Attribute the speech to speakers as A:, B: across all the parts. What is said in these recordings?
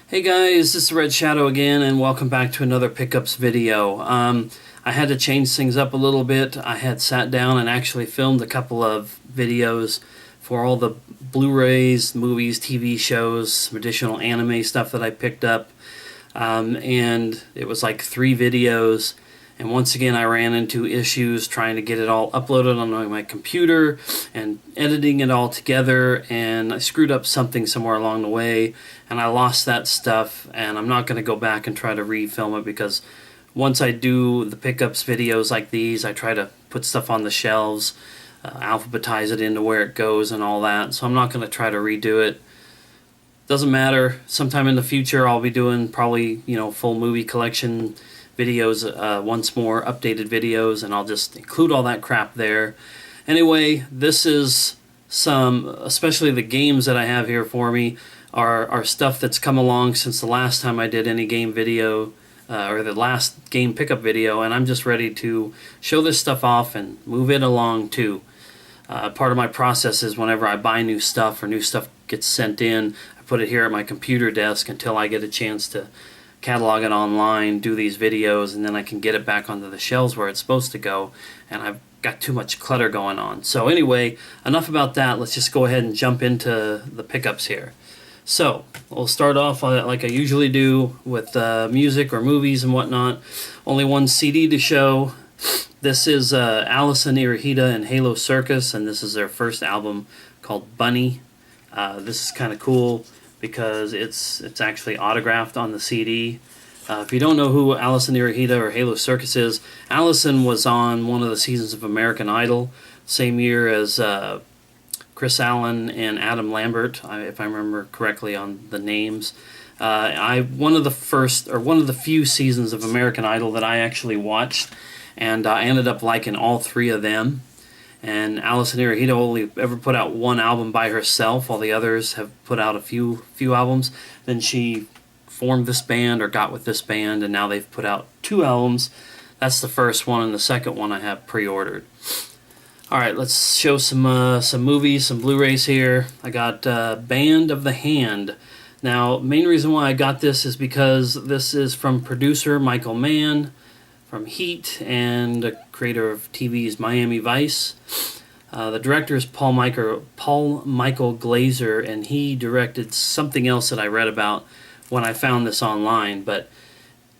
A: Hey guys, this is Red Shadow again, and welcome back to another pickups video. I had to change things up a little bit. I had sat down and actually filmed a couple of videos for all the Blu-rays, movies, TV shows, some additional anime stuff that I picked up. And it was like 3 videos. And once again, I ran into issues trying to get it all uploaded on my computer and editing it all together, and I screwed up something somewhere along the way, and I lost that stuff, and I'm not going to go back and try to refilm it because once I do the pickups videos like these, I try to put stuff on the shelves, alphabetize it into where it goes and all that, so I'm not going to try to redo it. Doesn't matter. Sometime in the future, I'll be doing probably, full movie collection videos, once more updated videos, and I'll just include all that crap there. Anyway, this is some, especially the games that I have here for me, are stuff that's come along since the last time I did any game video, or the last game pickup video, and I'm just ready to show this stuff off and move it along too. Part of my process is whenever I buy new stuff or new stuff gets sent in, I put it here at my computer desk until I get a chance to catalog it online, do these videos, and then I can get it back onto the shelves where it's supposed to go, and I've got too much clutter going on. So anyway, enough about that. Let's just go ahead and jump into the pickups here. So we'll start off like I usually do with music or movies and whatnot. Only one CD to show. This is Allison Irahita and Halo Circus, and this is their first album called Bunny. This is kind of cool because it's actually autographed on the CD. If you don't know who Allison Irahita or Halo Circus is, Allison was on one of the seasons of American Idol, same year as Chris Allen and Adam Lambert, if I remember correctly on the names. One of the few seasons of American Idol that I actually watched, and I ended up liking all 3 of them. And Allison Irahita only ever put out one album by herself, while the others have put out a few albums. Then she formed this band, or got with this band, and now they've put out 2 albums. That's the first one, and the second one I have pre-ordered. Alright, let's show some movies, some Blu-rays here. I got Band of the Hand. Now, main reason why I got this is because this is from producer Michael Mann, from Heat, and creator of TV's Miami Vice. The director is Paul Michael Glazer, and he directed something else that I read about when I found this online. But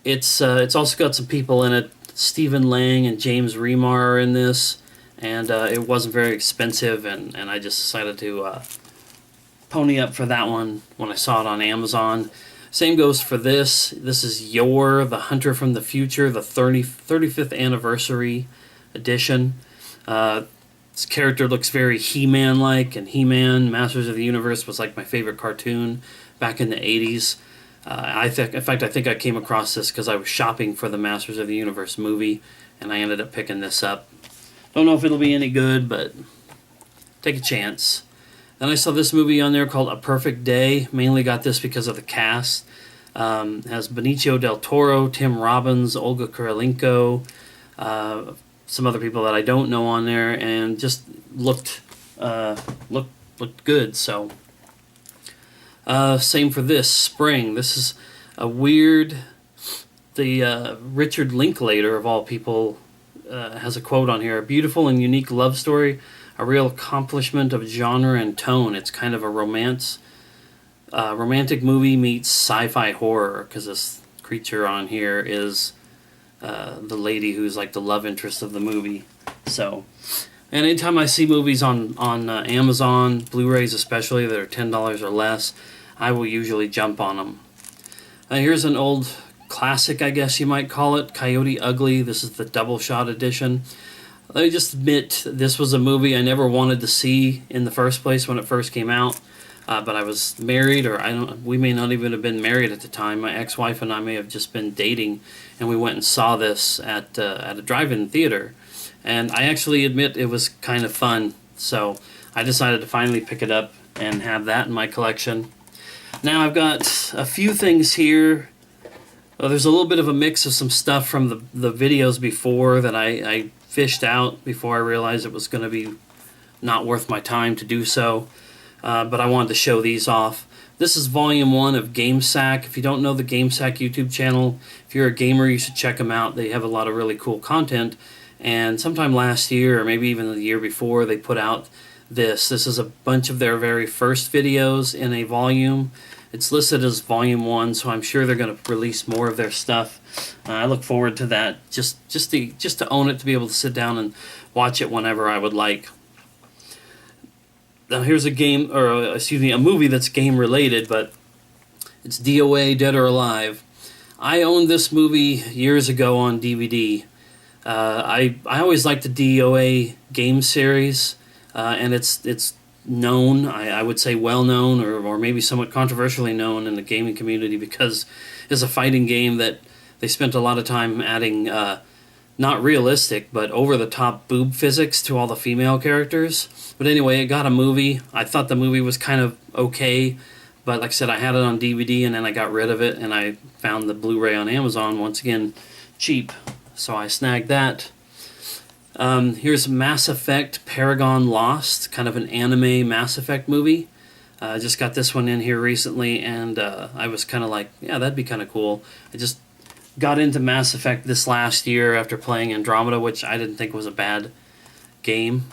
A: it's also got some people in it. Stephen Lang and James Remar are in this, and it wasn't very expensive, and I just decided to pony up for that one when I saw it on Amazon. Same goes for this. This is Yor, the Hunter from the Future, the 35th anniversary edition. This character looks very He-Man-like, and He-Man, Masters of the Universe, was like my favorite cartoon back in the 80s. In fact, I think I came across this because I was shopping for the Masters of the Universe movie, and I ended up picking this up. Don't know if it'll be any good, but take a chance. Then I saw this movie on there called A Perfect Day. Mainly got this because of the cast. It has Benicio del Toro, Tim Robbins, Olga Kurylenko, some other people that I don't know on there, and just looked good. So same for this, Spring. This is a weird. The Richard Linklater of all people has a quote on here: "A beautiful and unique love story. A real accomplishment of genre and tone." It's kind of a romantic movie meets sci-fi horror, because this creature on here is the lady who's like the love interest of the movie. So, and anytime I see movies on Amazon, Blu-rays especially, that are $10 or less, I will usually jump on them. Here's an old classic, I guess you might call it, Coyote Ugly. This is the double shot edition. Let me just admit, this was a movie I never wanted to see in the first place when it first came out. But I was married, or we may not even have been married at the time. My ex-wife and I may have just been dating, and we went and saw this at a drive-in theater. And I actually admit it was kind of fun, so I decided to finally pick it up and have that in my collection. Now I've got a few things here. There's a little bit of a mix of some stuff from the videos before that I fished out before I realized it was going to be not worth my time to do so. But I wanted to show these off. This is volume 1 of GameSack. If you don't know the GameSack YouTube channel, if you're a gamer, you should check them out. They have a lot of really cool content. And sometime last year, or maybe even the year before, they put out this. This is a bunch of their very first videos in a volume. It's listed as volume 1, so I'm sure they're going to release more of their stuff. I look forward to that, just to own it, to be able to sit down and watch it whenever I would like. Now here's a game, or excuse me, a movie that's game related, but it's DOA, Dead or Alive. I owned this movie years ago on DVD. I always liked the DOA game series, and it's known, I would say well known, or maybe somewhat controversially known in the gaming community, because it's a fighting game that they spent a lot of time adding not realistic, but over-the-top boob physics to all the female characters. But anyway, it got a movie. I thought the movie was kind of okay, but like I said, I had it on DVD, and then I got rid of it, and I found the Blu-ray on Amazon, once again, cheap. So I snagged that. Here's Mass Effect Paragon Lost, kind of an anime Mass Effect movie. I just got this one in here recently, and I was kind of like, yeah, that'd be kind of cool. I just got into Mass Effect this last year after playing Andromeda, which I didn't think was a bad game.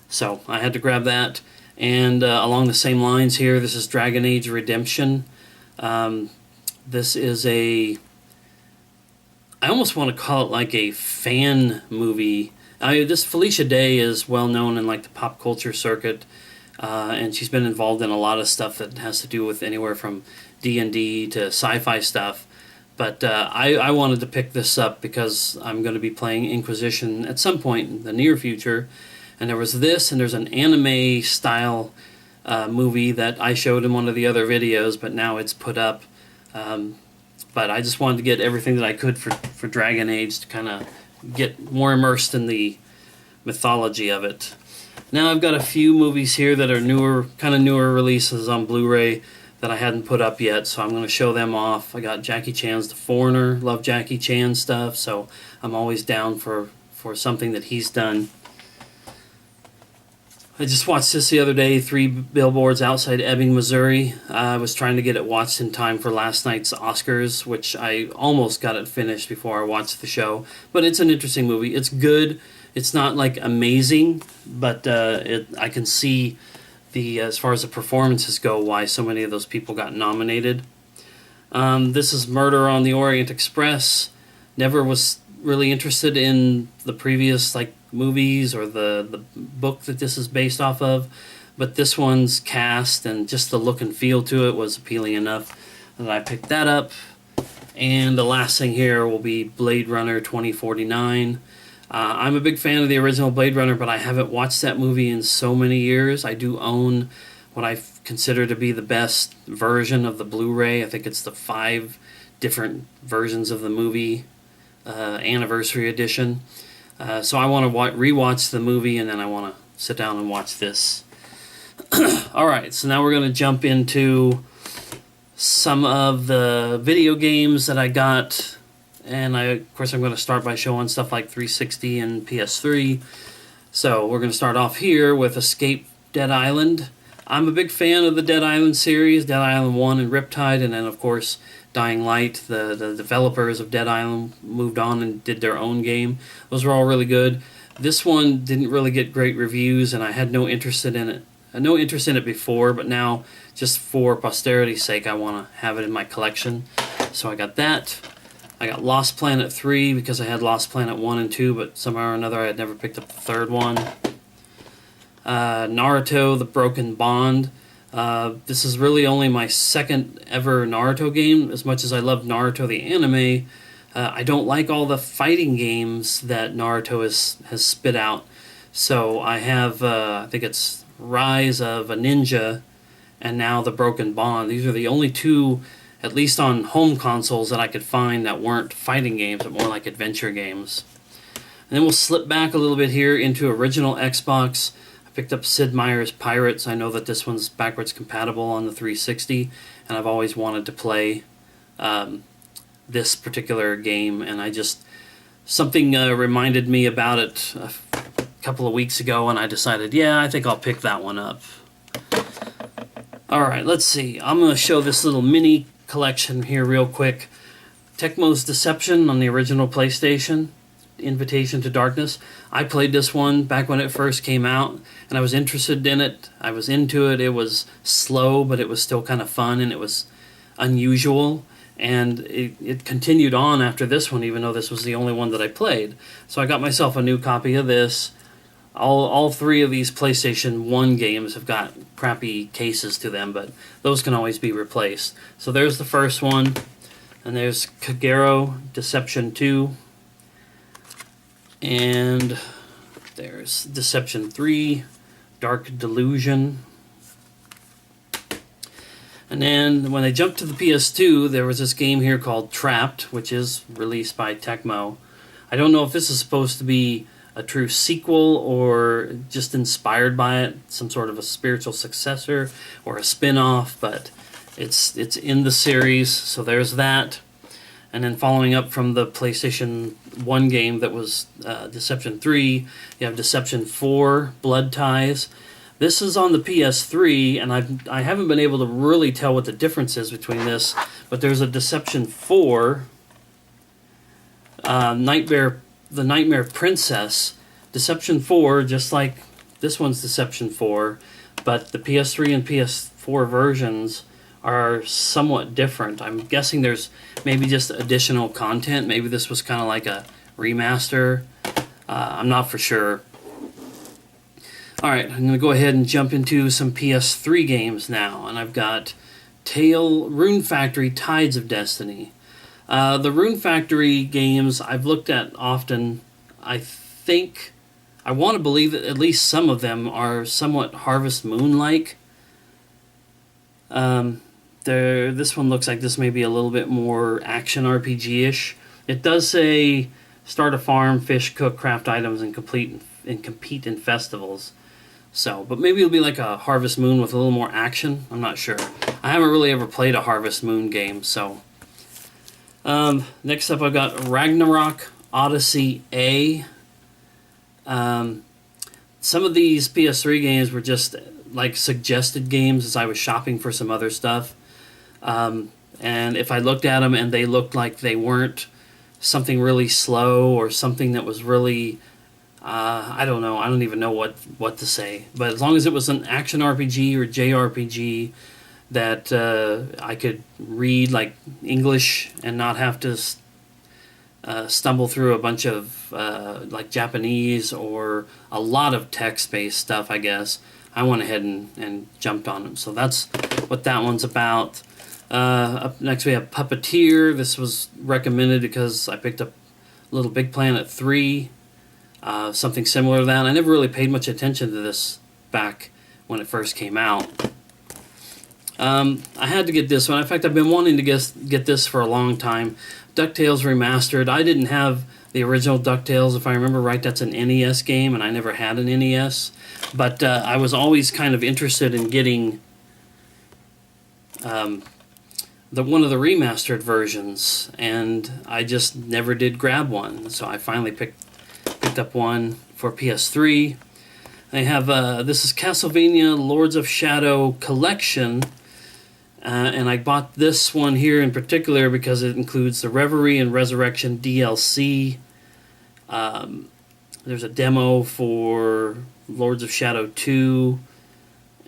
A: So I had to grab that. And along the same lines here, this is Dragon Age Redemption. This is I almost want to call it like a fan movie. This Felicia Day is well known in like the pop culture circuit, and she's been involved in a lot of stuff that has to do with anywhere from D&D to sci-fi stuff. But I wanted to pick this up because I'm going to be playing Inquisition at some point in the near future. And there was this, and there's an anime-style movie that I showed in one of the other videos, but now it's put up. But I just wanted to get everything that I could for Dragon Age to kind of get more immersed in the mythology of it. Now I've got a few movies here that are newer releases on Blu-ray that I hadn't put up yet, so I'm going to show them off. I got Jackie Chan's The Foreigner. Love Jackie Chan stuff, so I'm always down for something that he's done. I just watched this the other day, 3 Billboards Outside Ebbing, Missouri. I was trying to get it watched in time for last night's Oscars, which I almost got it finished before I watched the show. But it's an interesting movie. It's good. It's not like amazing, but I can see as far as the performances go, why so many of those people got nominated. This is Murder on the Orient Express. Never was really interested in the previous movies or the book that this is based off of, but this one's cast and just the look and feel to it was appealing enough that I picked that up. And the last thing here will be Blade Runner 2049. I'm a big fan of the original Blade Runner, but I haven't watched that movie in so many years. I do own what I consider to be the best version of the Blu-ray. I think it's the 5 different versions of the movie, anniversary edition. So I want to rewatch the movie, and then I want to sit down and watch this. Alright, so now we're going to jump into some of the video games that I got. And of course I'm going to start by showing stuff like 360 and PS3. So we're going to start off here with Escape Dead Island. I'm a big fan of the Dead Island series, Dead Island 1 and Riptide, and then of course Dying Light. The developers of Dead Island moved on and did their own game. Those were all really good. This one didn't really get great reviews, and I had no interest in it. No interest in it before, but now, just for posterity's sake, I want to have it in my collection. So I got that. I got Lost Planet 3 because I had Lost Planet 1 and 2, but somehow or another I had never picked up the third one. Naruto, The Broken Bond. This is really only my second ever Naruto game. As much as I love Naruto the anime, I don't like all the fighting games that Naruto has spit out. So I have, I think it's Rise of a Ninja, and now The Broken Bond. These are the only 2, at least on home consoles, that I could find that weren't fighting games, but more like adventure games. And then we'll slip back a little bit here into original Xbox. I picked up Sid Meier's Pirates. I know that this one's backwards compatible on the 360, and I've always wanted to play this particular game, and something reminded me about it a couple of weeks ago, and I decided, yeah, I think I'll pick that one up. Alright, let's see. I'm going to show this little mini collection here real quick. Tecmo's Deception on the original PlayStation, Invitation to Darkness. I played this one back when it first came out, and I was interested in it. I was into it. It was slow, but it was still kind of fun, and it was unusual. And it continued on after this one, even though this was the only one that I played. So I got myself a new copy of this. All three of these PlayStation 1 games have got crappy cases to them, but those can always be replaced. So there's the first one, and there's Kagero Deception 2, and there's Deception 3, Dark Delusion. And then when they jumped to the PS2, there was this game here called Trapped, which is released by Tecmo. I don't know if this is supposed to be a true sequel or just inspired by it, some sort of a spiritual successor or a spin-off, but it's in the series, so there's that. And then following up from the PlayStation 1 game that was Deception 3, you have Deception 4, Blood Ties. This is on the PS3, and I haven't been able to really tell what the difference is between this, but there's a Deception 4, the Nightmare Princess. Deception 4, just like this one's Deception 4, but the PS3 and PS4 versions are somewhat different. I'm guessing there's maybe just additional content. Maybe this was kind of like a remaster. I'm not for sure. Alright, I'm going to go ahead and jump into some PS3 games now, and I've got Rune Factory Tides of Destiny. The Rune Factory games I've looked at often. I want to believe that at least some of them are somewhat Harvest Moon-like. This one looks like this may be a little bit more action RPG-ish. It does say start a farm, fish, cook, craft items, and compete in festivals. So, but maybe it'll be like a Harvest Moon with a little more action. I'm not sure. I haven't really ever played a Harvest Moon game, so. Next up I've got Ragnarok Odyssey A. Some of these PS3 games were just like suggested games as I was shopping for some other stuff. And if I looked at them and they looked like they weren't something really slow or something that was really, I don't know, I don't even know what to say. But as long as it was an action RPG or JRPG that I could read like English and not have to stumble through a bunch of like Japanese or a lot of text-based stuff, I guess, I went ahead and jumped on them. So that's what that one's about. Up next we have Puppeteer. This was recommended because I picked up Little Big Planet 3, something similar to that. I never really paid much attention to this back when it first came out. I had to get this one. In fact, I've been wanting to get this for a long time. DuckTales Remastered. I didn't have the original DuckTales, if I remember right. That's an NES game, and I never had an NES. But I was always kind of interested in getting one of the remastered versions, and I just never did grab one. So I finally picked up one for PS3. They have this is Castlevania Lords of Shadow Collection. And I bought this one here in particular because it includes the Reverie and Resurrection DLC. There's a demo for Lords of Shadow 2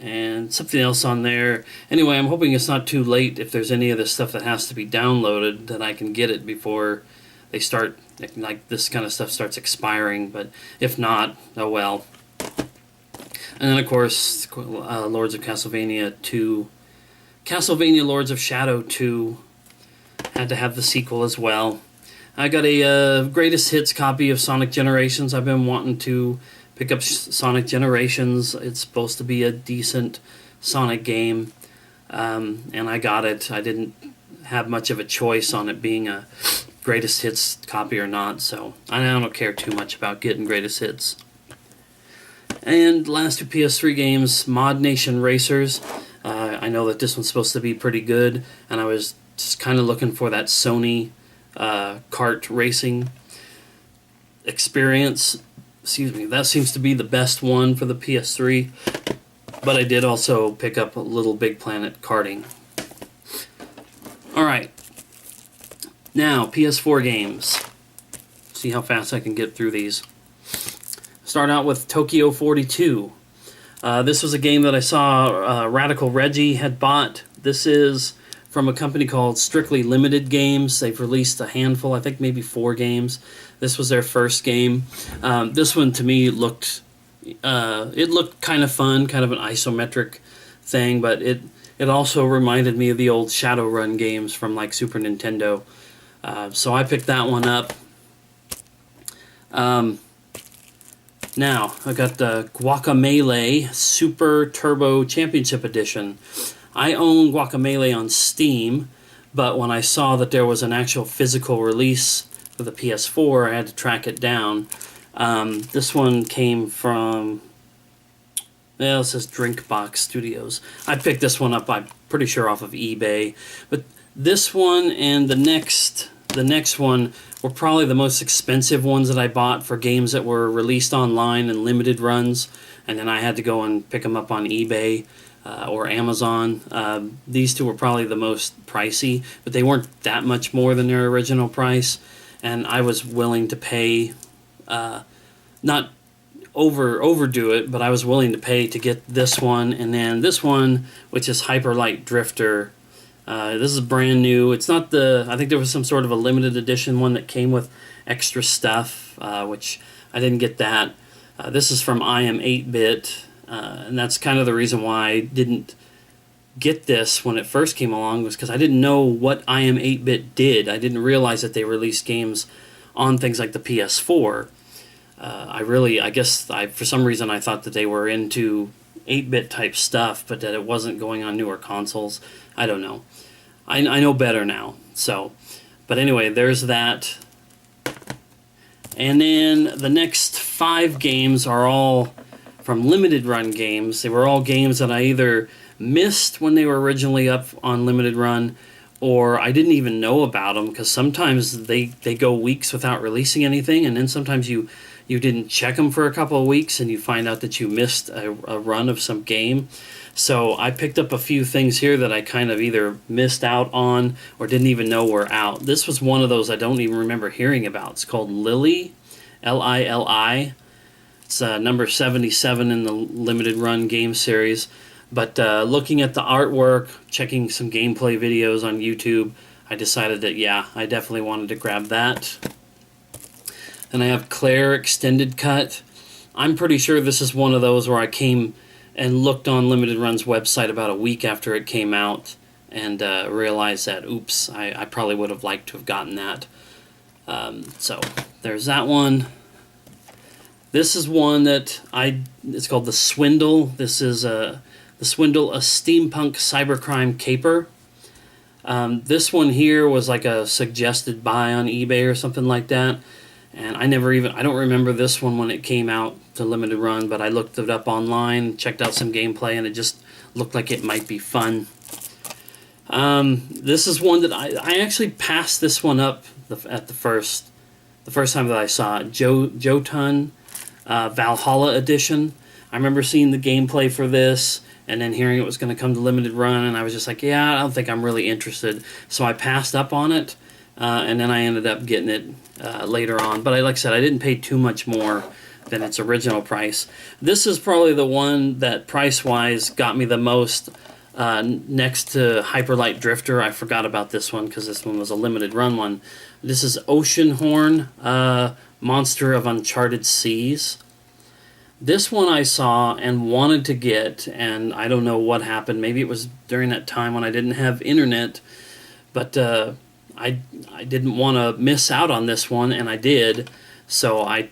A: and something else on there. Anyway, I'm hoping it's not too late if there's any of this stuff that has to be downloaded, that I can get it before they start, like this kind of stuff starts expiring. But if not, oh well. And then, of course, Lords of Castlevania 2. Castlevania Lords of Shadow 2 had to have the sequel as well. I got a greatest hits copy of Sonic Generations. I've been wanting to pick up Sonic Generations. It's supposed to be a decent Sonic game, and I got it. I didn't have much of a choice on it being a greatest hits copy or not, so I don't care too much about getting greatest hits. And last two PS3 games, Mod Nation Racers. I know that this one's supposed to be pretty good, and I was just kind of looking for that Sony kart racing experience. Excuse me, that seems to be the best one for the PS3. But I did also pick up a Little Big Planet karting. Alright, now PS4 games. See how fast I can get through these. Start out with Tokyo 42. This was a game that I saw Radical Reggie had bought. This is from a company called Strictly Limited Games. They've released a handful, I think maybe 4 games. This was their first game. This one to me looked kind of fun, kind of an isometric thing, but it also reminded me of the old Shadowrun games from like Super Nintendo. So I picked that one up. Now, I got the Guacamelee Super Turbo Championship Edition. I own Guacamelee on Steam, but when I saw that there was an actual physical release for the PS4, I had to track it down. This one came from, well, it says Drinkbox Studios. I picked this one up, I'm pretty sure, off of eBay. But this one and the next one were probably the most expensive ones that I bought for games that were released online in limited runs, and then I had to go and pick them up on eBay or Amazon. These two were probably the most pricey, but they weren't that much more than their original price, and I was willing to pay, not overdo it, but I was willing to pay to get this one, and then this one, which is Hyper Light Drifter. This is brand new. It's not I think there was some sort of a limited edition one that came with extra stuff, which I didn't get that. This is from I Am 8-Bit, and that's kind of the reason why I didn't get this when it first came along, was because I didn't know what I Am 8-Bit did. I didn't realize that they released games on things like the PS4. For some reason I thought that they were into 8-bit type stuff, but that it wasn't going on newer consoles. I don't know. I know better now. So, but anyway, there's that. And then the next 5 games are all from limited run games. They were all games that I either missed when they were originally up on limited run, or I didn't even know about them, because sometimes they go weeks without releasing anything, and then sometimes you didn't check them for a couple of weeks and you find out that you missed a run of some game. So I picked up a few things here that I kind of either missed out on or didn't even know were out. This was one of those I don't even remember hearing about. It's called Lili, L-I-L-I. It's number 77 in the limited run game series. But looking at the artwork, checking some gameplay videos on YouTube, I decided that, yeah, I definitely wanted to grab that. And I have Claire Extended Cut. I'm pretty sure this is one of those where I came and looked on Limited Run's website about a week after it came out and realized that, oops, I probably would have liked to have gotten that. So there's that one. This is one that it's called The Swindle. This is The Swindle, a steampunk cybercrime caper. This one here was like a suggested buy on eBay or something like that. And I don't remember this one when it came out to limited run, but I looked it up online, checked out some gameplay, and it just looked like it might be fun. This is one that I actually passed this one up at the first time that I saw it. Jotun Valhalla Edition. I remember seeing the gameplay for this, and then hearing it was going to come to limited run, and I was just like, yeah, I don't think I'm really interested. So I passed up on it, and then I ended up getting it later on. But like I said, I didn't pay too much more than its original price. This is probably the one that price-wise got me the most, next to Hyper Light Drifter. I forgot about this one because this one was a limited run one. This is Oceanhorn, Monster of Uncharted Seas. This one I saw and wanted to get, and I don't know what happened. Maybe it was during that time when I didn't have internet, but I didn't want to miss out on this one, and I did. So I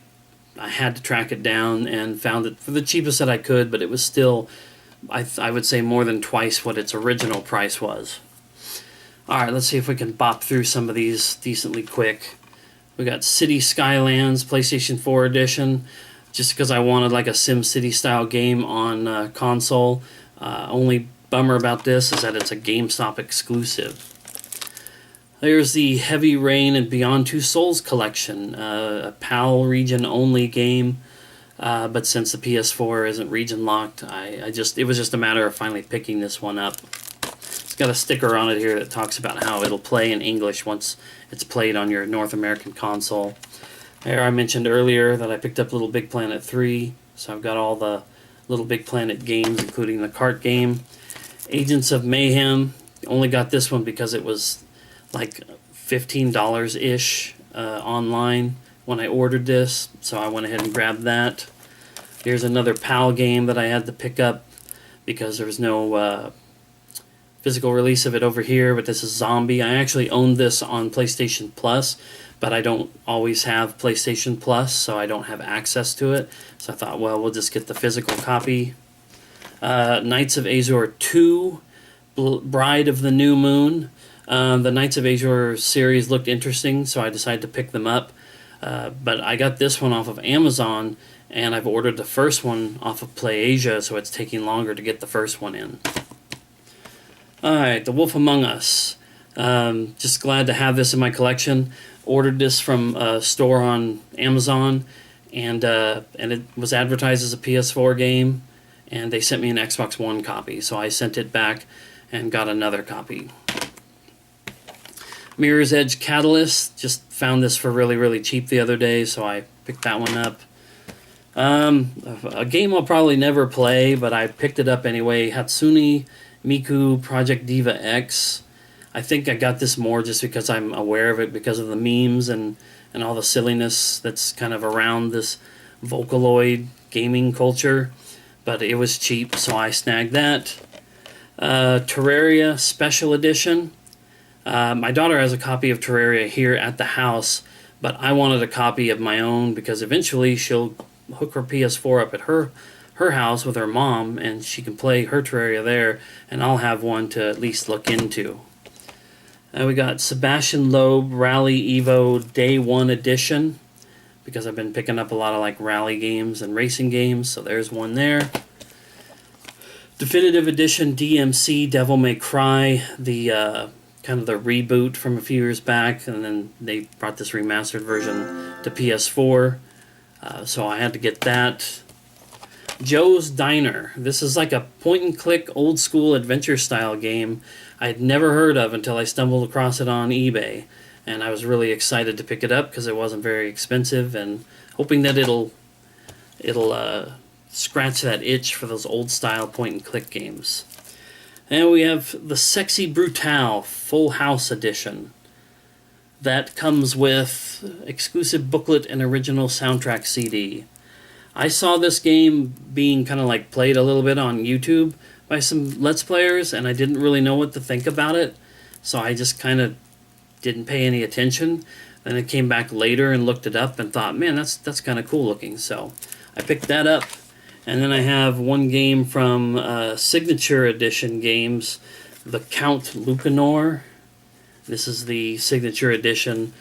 A: had to track it down and found it for the cheapest that I could, but it was still, I would say, more than twice what its original price was. Alright, let's see if we can bop through some of these decently quick. We got City Skylands, PlayStation 4 edition, just because I wanted like a SimCity style game on console. Only bummer about this is that it's a GameStop exclusive. There's the Heavy Rain and Beyond Two Souls collection, a PAL region only game. but since the PS4 isn't region locked, it was just a matter of finally picking this one up. It's got a sticker on it here that talks about how it'll play in English once it's played on your North American console. There, I mentioned earlier that I picked up Little Big Planet 3, so I've got all the Little Big Planet games, including the kart game. Agents of Mayhem, only got this one because it was like $15-ish online when I ordered this, so I went ahead and grabbed that. Here's another PAL game that I had to pick up because there was no physical release of it over here, but this is Zombie. I actually owned this on PlayStation Plus, but I don't always have PlayStation Plus, so I don't have access to it. So I thought, well, we'll just get the physical copy. Knights of Azure 2, Bride of the New Moon. The Knights of Azure series looked interesting, so I decided to pick them up. But I got this one off of Amazon, and I've ordered the first one off of PlayAsia, so it's taking longer to get the first one in. Alright, The Wolf Among Us. Just glad to have this in my collection. Ordered this from a store on Amazon, and it was advertised as a PS4 game, and they sent me an Xbox One copy, so I sent it back and got another copy. Mirror's Edge Catalyst, just found this for really, really cheap the other day, so I picked that one up. A game I'll probably never play, but I picked it up anyway. Hatsune Miku Project Diva X. I think I got this more just because I'm aware of it because of the memes and all the silliness that's kind of around this Vocaloid gaming culture. But it was cheap, so I snagged that. Terraria Special Edition. My daughter has a copy of Terraria here at the house, but I wanted a copy of my own because eventually she'll hook her PS4 up at her house with her mom, and she can play her Terraria there, and I'll have one to at least look into. We got Sebastian Loeb Rally Evo Day 1 Edition, because I've been picking up a lot of like rally games and racing games, so there's one there. Definitive Edition DMC Devil May Cry, the kind of the reboot from a few years back, and then they brought this remastered version to PS4, so I had to get that. Joe's Diner. This is like a point-and-click, old-school adventure-style game I'd never heard of until I stumbled across it on eBay, and I was really excited to pick it up because it wasn't very expensive, and hoping that it'll scratch that itch for those old-style point-and-click games. And we have the Sexy Brutale Full House Edition. That comes with exclusive booklet and original soundtrack CD. I saw this game being kind of like played a little bit on YouTube by some Let's Players, and I didn't really know what to think about it, so I just kind of didn't pay any attention. Then I came back later and looked it up and thought, man, that's kind of cool looking, so I picked that up. And then I have one game from Signature Edition Games, the Count Lucanor. This is the Signature Edition,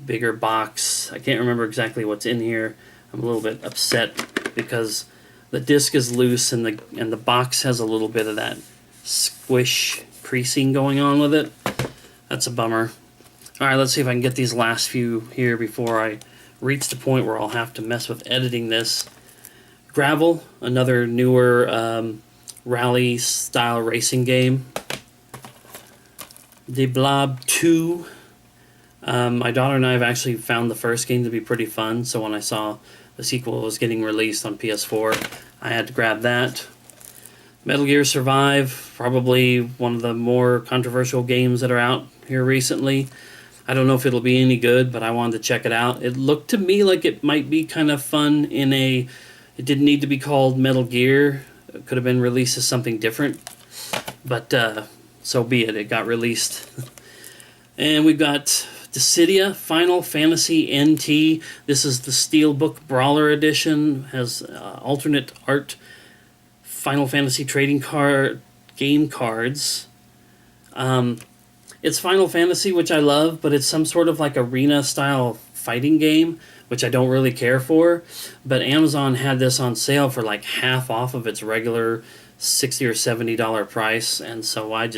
A: bigger box. I can't remember exactly what's in here. I'm a little bit upset because the disc is loose and the box has a little bit of that squish creasing going on with it. That's a bummer. Alright, let's see if I can get these last few here before I reach the point where I'll have to mess with editing this. Gravel, another newer rally-style racing game. De Blob 2. My daughter and I have actually found the first game to be pretty fun, so when I saw the sequel was getting released on PS4, I had to grab that. Metal Gear Survive, probably one of the more controversial games that are out here recently. I don't know if it'll be any good, but I wanted to check it out. It looked to me like it might be kind of fun in a... It didn't need to be called Metal Gear. It could have been released as something different. But so be it. It got released. And we've got Dissidia Final Fantasy NT. This is the Steelbook Brawler Edition. Has alternate art Final Fantasy trading card game cards. It's Final Fantasy, which I love, but it's some sort of like arena-style fighting game, which I don't really care for. But Amazon had this on sale for like half off of its regular $60 or $70 price, and so I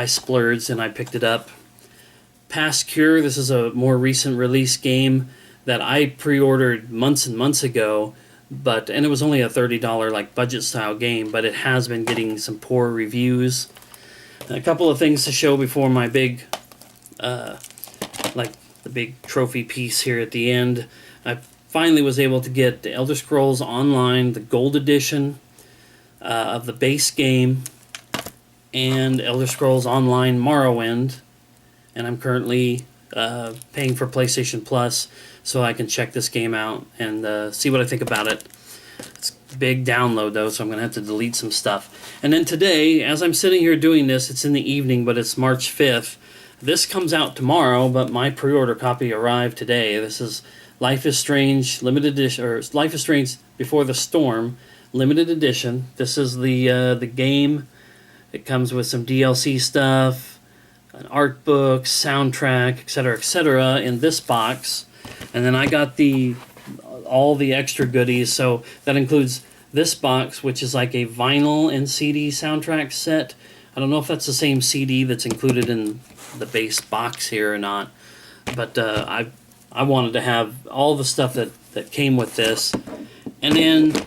A: splurged and I picked it up. Past Cure, this is a more recent release game that I pre-ordered months and months ago, and it was only a $30 like budget style game, but it has been getting some poor reviews. And a couple of things to show before my big, like the big trophy piece here at the end. I finally was able to get the Elder Scrolls Online, the Gold Edition of the base game, and Elder Scrolls Online Morrowind, and I'm currently paying for PlayStation Plus so I can check this game out and see what I think about it. It's a big download though, so I'm going to have to delete some stuff. And then today, as I'm sitting here doing this, it's in the evening, but it's March 5th. This comes out tomorrow, but my pre-order copy arrived today. This is Life is Strange Limited Edition, or Life is Strange Before the Storm Limited Edition. This is the game. It comes with some DLC stuff, an art book, soundtrack, etc., in this box. And then I got all the extra goodies. So that includes this box, which is like a vinyl and CD soundtrack set. I don't know if that's the same CD that's included in the base box here or not. But I wanted to have all the stuff that came with this. And then,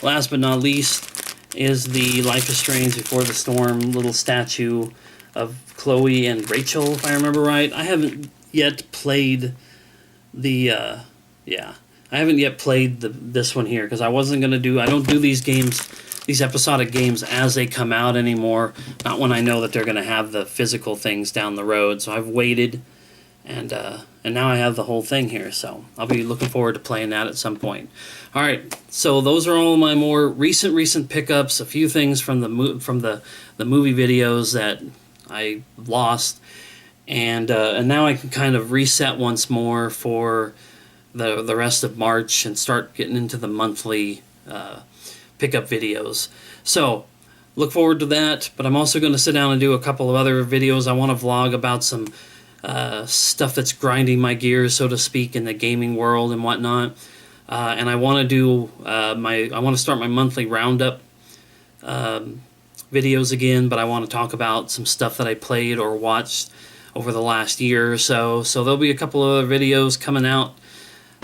A: last but not least, is the Life is Strange Before the Storm little statue of Chloe and Rachel, if I remember right. I haven't yet played I haven't yet played this one here, because I wasn't going to do... I don't do these games, these episodic games, as they come out anymore. Not when I know that they're going to have the physical things down the road. So I've waited, and now I have the whole thing here. So I'll be looking forward to playing that at some point. All right, so those are all my more recent pickups. A few things from the movie videos that I lost, and now I can kind of reset once more for the rest of March and start getting into the monthly pickup videos. So look forward to that, but I'm also going to sit down and do a couple of other videos. I want to vlog about some stuff that's grinding my gears, so to speak, in the gaming world and whatnot. And I want to do I want to start my monthly roundup videos again, but I want to talk about some stuff that I played or watched over the last year or so. So there'll be a couple of other videos coming out.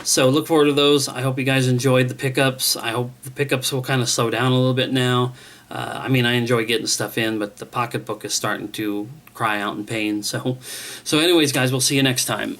A: So look forward to those. I hope you guys enjoyed the pickups. I hope the pickups will kind of slow down a little bit now. I mean, I enjoy getting stuff in, but the pocketbook is starting to cry out in pain. So anyways, guys, we'll see you next time.